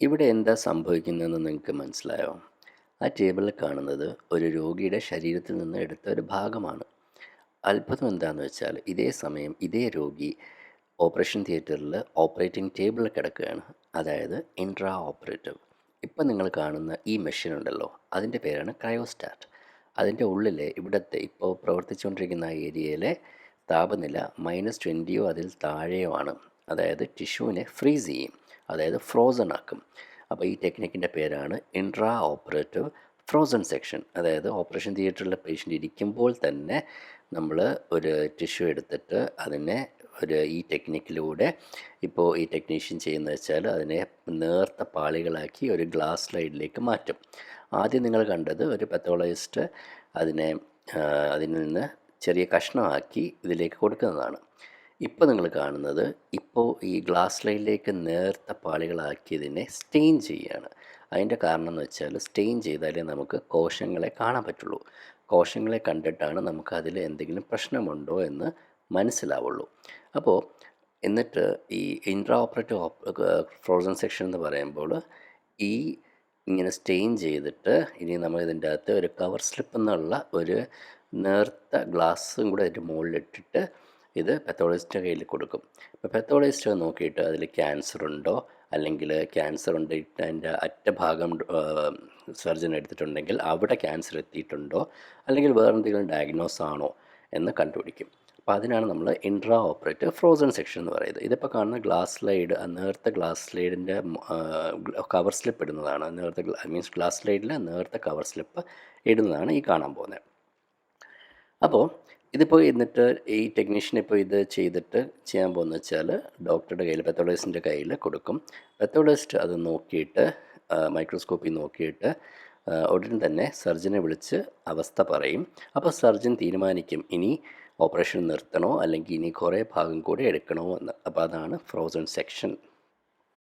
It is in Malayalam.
ഇവിടെ എന്താ സംഭവിക്കുന്നതെന്ന് നിങ്ങൾക്ക് മനസ്സിലായോ? ആ ടേബിളിൽ കാണുന്നത് ഒരു രോഗിയുടെ ശരീരത്തിൽ നിന്ന് എടുത്ത ഒരു ഭാഗമാണ്. അത്ഭുതം എന്താണെന്ന് വെച്ചാൽ ഇതേ സമയം ഇതേ രോഗി ഓപ്പറേഷൻ തിയേറ്ററിൽ ഓപ്പറേറ്റിംഗ് ടേബിളിൽ കിടക്കുകയാണ്. അതായത് ഇൻട്രാ ഓപ്പറേറ്റീവ്. ഇപ്പം നിങ്ങൾ കാണുന്ന ഈ മെഷീൻ ഉണ്ടല്ലോ, അതിൻ്റെ പേരാണ് ക്രയോസ്റ്റാറ്റ്. അതിൻ്റെ ഉള്ളിൽ ഇവിടുത്തെ ഇപ്പോൾ പ്രവർത്തിച്ചുകൊണ്ടിരിക്കുന്ന ആ ഏരിയയിലെ താപനില -20യോ അതിൽ താഴെയോ ആണ്. അതായത് ടിഷ്യൂവിനെ ഫ്രീസ് ചെയ്യും, അതായത് ഫ്രോസൺ ആക്കും. അപ്പോൾ ഈ ടെക്നിക്കിൻ്റെ പേരാണ് ഇൻട്രാ ഓപ്പറേറ്റീവ് ഫ്രോസൺ സെക്ഷൻ. അതായത് ഓപ്പറേഷൻ തിയേറ്ററിലെ പേഷ്യൻ്റ് ഇരിക്കുമ്പോൾ തന്നെ നമ്മൾ ഒരു ടിഷ്യൂ എടുത്തിട്ട് അതിനെ ഈ ടെക്നിക്കിലൂടെ ഇപ്പോൾ ഈ ടെക്നീഷ്യൻ ചെയ്യുന്നത് വെച്ചാൽ അതിനെ നേർത്ത പാളികളാക്കി ഒരു ഗ്ലാസ് സ്ലൈഡിലേക്ക് മാറ്റും. ആദ്യം നിങ്ങൾ കണ്ടത് ഒരു പത്തോളജിസ്റ്റ് അതിനെ അതിൽ നിന്ന് ചെറിയ കഷ്ണമാക്കി ഇതിലേക്ക് കൊടുക്കുന്നതാണ്. ഇപ്പോൾ നിങ്ങൾ കാണുന്നത് ഈ ഗ്ലാസ് സ്ലൈഡിലേക്ക് നേർത്ത പാളികളാക്കിയതിനെ സ്റ്റെയിൻ ചെയ്യുകയാണ്. അതിൻ്റെ കാരണം എന്ന് വെച്ചാൽ സ്റ്റെയിൻ ചെയ്താലേ നമുക്ക് കോശങ്ങളെ കാണാൻ പറ്റുള്ളൂ. കോശങ്ങളെ കണ്ടിട്ടാണ് നമുക്കതിൽ എന്തെങ്കിലും പ്രശ്നമുണ്ടോ എന്ന് മനസ്സിലാവുള്ളൂ. അപ്പോൾ എന്നിട്ട് ഈ ഇൻട്രാ ഓപ്പറേറ്റീവ് ഫ്രോസൺ സെക്ഷൻ എന്ന് പറയുമ്പോൾ ഇങ്ങനെ സ്റ്റെയിൻ ചെയ്തിട്ട് ഇനി നമ്മൾ ഇതിൻ്റെ അകത്ത് ഒരു കവർ സ്ലിപ്പ് എന്നുള്ള ഒരു നേർത്ത ഗ്ലാസ്സും കൂടെ അതിൻ്റെ മുകളിലിട്ടിട്ട് ഇത് പത്തോളജിസ്റ്റിൻ്റെ കയ്യിൽ കൊടുക്കും. അപ്പോൾ പത്തോളജിസ്റ്റ് നോക്കിയിട്ട് അതിൽ ക്യാൻസർ ഉണ്ടോ, അല്ലെങ്കിൽ ക്യാൻസർ ഉണ്ടിട്ട് അതിൻ്റെ അറ്റഭാഗം സർജൻ എടുത്തിട്ടുണ്ടെങ്കിൽ അവിടെ ക്യാൻസർ എത്തിയിട്ടുണ്ടോ, അല്ലെങ്കിൽ വേറെ എന്തെങ്കിലും ഡയഗ്നോസ് ആണോ എന്ന് കണ്ടുപിടിക്കും. അപ്പോൾ അതിനാണ് നമ്മൾ ഇൻട്രാ ഓപ്പറേറ്റീവ് ഫ്രോസൺ സെക്ഷൻ എന്ന് പറയുന്നത്. ഇതിപ്പോൾ കാണുന്ന ഗ്ലാസ് സ്ലൈഡ്, നേർത്ത ഗ്ലാസ് സ്ലൈഡിൻ്റെ കവർ സ്ലിപ്പ് ഇടുന്നതാണ്. മീൻസ് ഗ്ലാസ് സ്ലൈഡിൽ നേർത്ത കവർ സ്ലിപ്പ് ഇടുന്നതാണ് ഈ കാണാൻ പോകുന്നത്. അപ്പോൾ ഇതിപ്പോൾ എന്നിട്ട് ഈ ടെക്നീഷ്യൻ ഇപ്പോൾ ഇത് ചെയ്തിട്ട് ചെയ്യാൻ പോകുന്നത് വെച്ചാൽ ഡോക്ടറുടെ കയ്യിൽ, പത്തോളജിസ്റ്റിൻ്റെ കയ്യിൽ കൊടുക്കും. പത്തോളജിസ്റ്റ് അത് നോക്കിയിട്ട് മൈക്രോസ്കോപ്പിൽ നോക്കിയിട്ട് ഉടൻ തന്നെ സർജനെ വിളിച്ച് അവസ്ഥ പറയും. അപ്പോൾ സർജൻ തീരുമാനിക്കും ഇനി ഓപ്പറേഷൻ നിർത്തണോ അല്ലെങ്കിൽ ഇനി കുറേ ഭാഗം കൂടി എടുക്കണോ എന്ന്. അപ്പോൾ അതാണ് ഫ്രോസൺ സെക്ഷൻ.